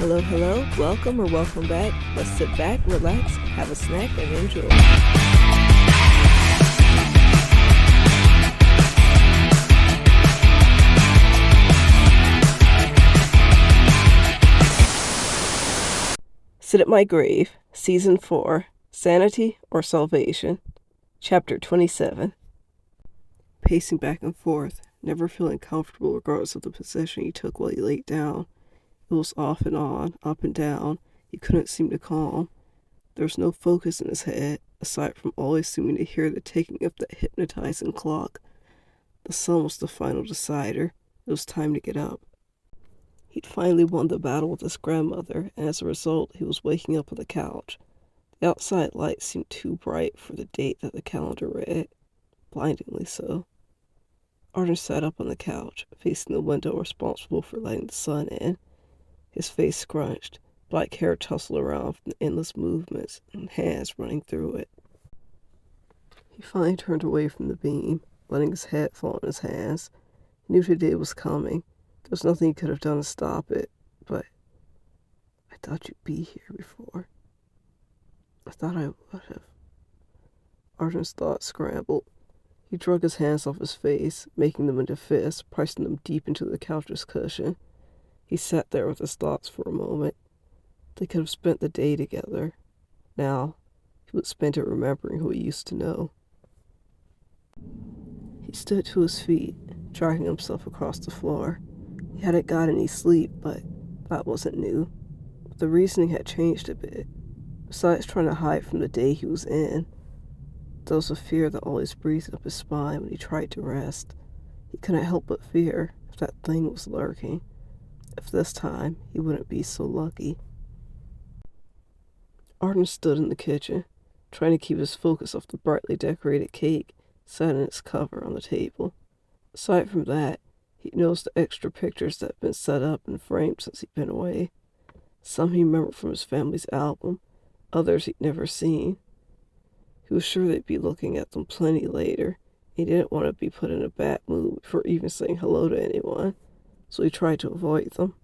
Hello, hello, welcome or welcome back. Let's sit back, relax, have a snack, and enjoy. Sit at My Grave, Season 4, Sanity or Salvation, Chapter 27. Pacing back and forth, never feeling comfortable regardless of the position he took while he laid down. It was off and on, up and down. He couldn't seem to calm. There was no focus in his head, aside from always seeming to hear the ticking of that hypnotizing clock. The sun was the final decider. It was time to get up. He'd finally won the battle with his grandmother, and as a result, he was waking up on the couch. The outside light seemed too bright for the date that the calendar read, blindingly so. Arden sat up on the couch, facing the window responsible for letting the sun in. His face scrunched, black hair tousled around from the endless movements and hands running through it. He finally turned away from the beam, letting his head fall in his hands. He knew today was coming. There was nothing he could have done to stop it, but I thought you'd be here before. I thought I would have. Arden's thoughts scrambled. He drug his hands off his face, making them into fists, pressing them deep into the couch's cushion. He sat there with his thoughts for a moment. They could have spent the day together. Now, he would spend it remembering who he used to know. He stood to his feet, dragging himself across the floor. He hadn't got any sleep, but that wasn't new. The reasoning had changed a bit. Besides trying to hide from the day he was in, there was a fear that always breathed up his spine when he tried to rest. He couldn't help but fear if that thing was lurking. If this time he wouldn't be so lucky. Arden stood in the kitchen, trying to keep his focus off the brightly decorated cake set in its cover on the table. Aside from that, he noticed the extra pictures that had been set up and framed since he'd been away. Some he remembered from his family's album, others he'd never seen. He was sure they'd be looking at them plenty later. He didn't want to be put in a bad mood before even saying hello to anyone, so he tried to avoid them.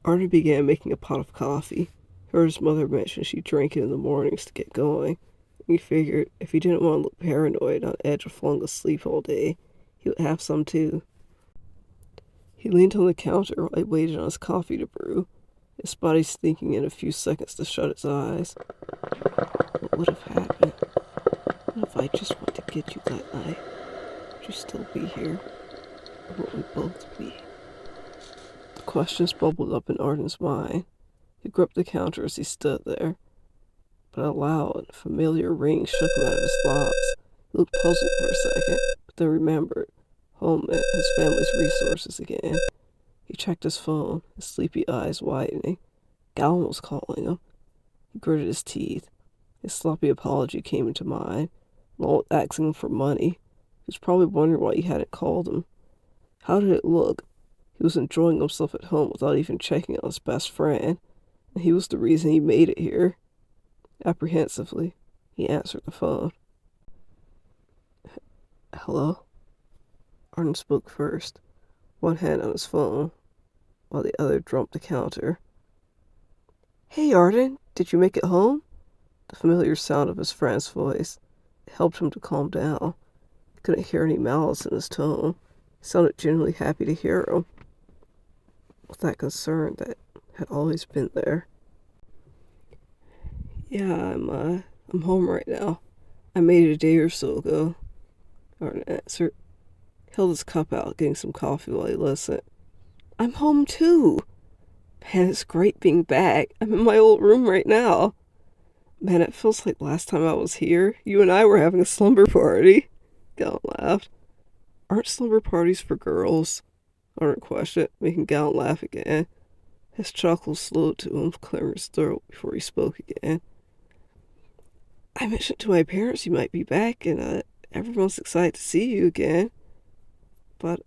Arden began making a pot of coffee. Heard his mother mention she drank it in the mornings to get going. He figured if he didn't want to look paranoid on edge of falling asleep all day, he would have some too. He leaned on the counter while he waited on his coffee to brew, his body sinking in a few seconds to shut his eyes. What would have happened? What if I just went to get you that night? Would you still be here? Or would we both be? The questions bubbled up in Arden's mind. He gripped the counter as he stood there. But a loud, familiar ring shook him out of his thoughts. He looked puzzled for a second, but then remembered. Home meant his family's resources again. He checked his phone, his sleepy eyes widening. Gallon was calling him. He gritted his teeth. His sloppy apology came into mind, along with asking him for money. He was probably wondering why he hadn't called him. How did it look? He was enjoying himself at home without even checking on his best friend, and he was the reason he made it here. Apprehensively, he answered the phone. Hello? Arden spoke first, one hand on his phone, while the other drummed the counter. Hey, Arden, did you make it home? The familiar sound of his friend's voice helped him to calm down. He couldn't hear any malice in his tone. He sounded genuinely happy to hear him, with that concern that had always been there. Yeah, I'm home right now. I made it a day or so ago, Arden answered. He held his cup out, getting some coffee while he listened. I'm home too. Man, it's great being back. I'm in my old room right now. Man, it feels like last time I was here, you and I were having a slumber party. Gallon laughed. Aren't slumber parties for girls? Arden questioned, making Gallon laugh again. His chuckle slowed to him, clearing his throat before he spoke again. I mentioned to my parents you might be back, and everyone's excited to see you again. But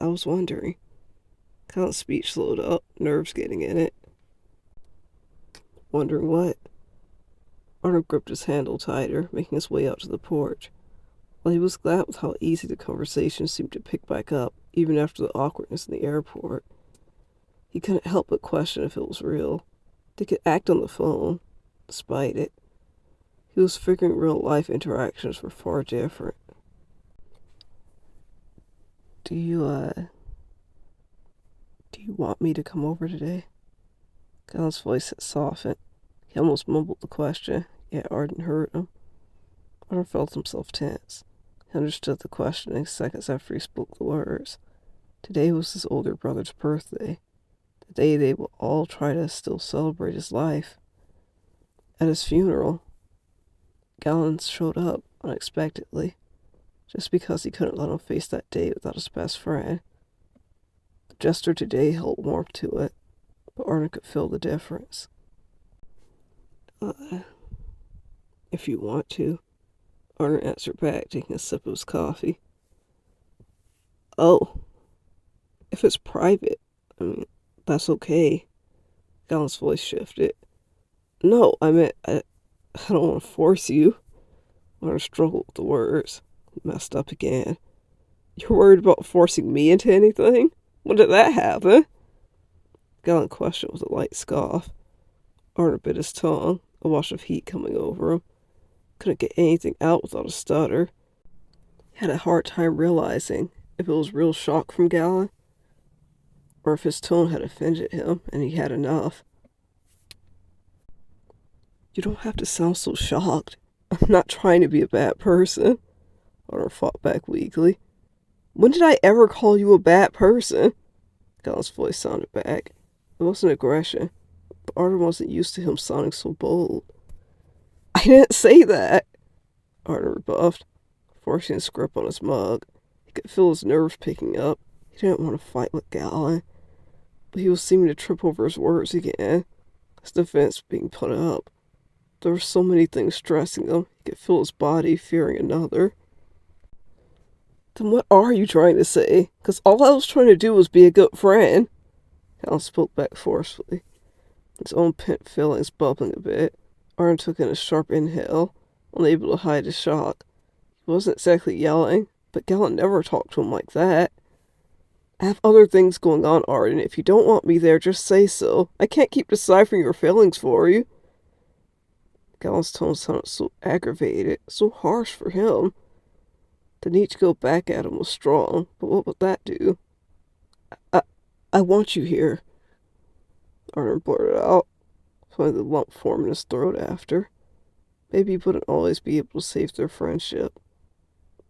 I was wondering. Gallon's speech slowed up, nerves getting in it. Wondering what? Arden gripped his handle tighter, making his way out to the porch. While he was glad with how easy the conversation seemed to pick back up, even after the awkwardness in the airport, He couldn't help but question if it was real. They could act on the phone, despite it. He was figuring real life interactions were far different. Do you want me to come over today? Colin's voice had softened. He almost mumbled the question, yet Arden heard him. Arden felt himself tense. He understood the questioning seconds after he spoke the words. Today was his older brother's birthday. The day they would all try to still celebrate his life. At his funeral, Gallon showed up unexpectedly, just because he couldn't let him face that day without his best friend. The gesture today held warmth to it, but Arden could feel the difference. If you want to, Arden answered back, taking a sip of his coffee. Oh, if it's private, that's okay. Gallon's voice shifted. No, I meant, I don't want to force you. Arden struggled with the words. He messed up again. You're worried about forcing me into anything? When did that happen? Gallon questioned with a light scoff. Arden bit his tongue, a wash of heat coming over him. Couldn't get anything out without a stutter. He had a hard time realizing if it was real shock from Gallon, or if his tone had offended him and he had enough. You don't have to sound so shocked. I'm not trying to be a bad person. Arden fought back weakly. When did I ever call you a bad person? Gallon's voice sounded back. It wasn't aggression, but Arden wasn't used to him sounding so bold. I didn't say that, Arden rebuffed, forcing his grip on his mug. He could feel his nerves picking up. He didn't want to fight with Gallon, but he was seeming to trip over his words again, his defense being put up. There were so many things stressing him, he could feel his body fearing another. Then what are you trying to say? Because all I was trying to do was be a good friend. Gallon spoke back forcefully, his own pent feelings bubbling a bit. Arden took in a sharp inhale, unable to hide his shock. He wasn't exactly yelling, but Gallon never talked to him like that. I have other things going on, Arden. If you don't want me there, just say so. I can't keep deciphering your feelings for you. Gallon's tone sounded so aggravated, so harsh for him. The need to go back at him was strong, but what would that do? I want you here, Arden blurted out, feeling the lump form in his throat after. Maybe he wouldn't always be able to save their friendship,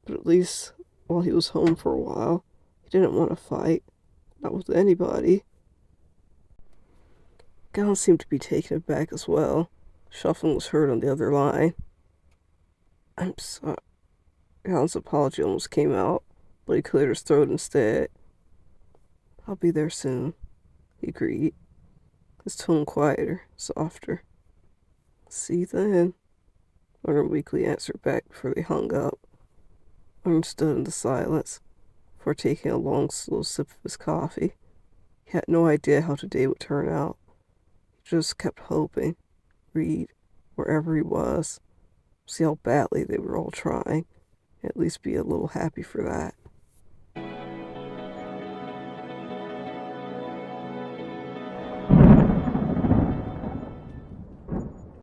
but at least while he was home for a while, he didn't want to fight, not with anybody. Gallon seemed to be taken aback as well. Shuffling was heard on the other line. I'm sorry. Gallon's apology almost came out, but he cleared his throat instead. I'll be there soon, he agreed, his tone quieter, softer. See you then, Arden weakly answered back before they hung up. Arden stood in the silence, before taking a long, slow sip of his coffee. He had no idea how today would turn out. He just kept hoping, read, wherever he was, see how badly they were all trying, and at least be a little happy for that.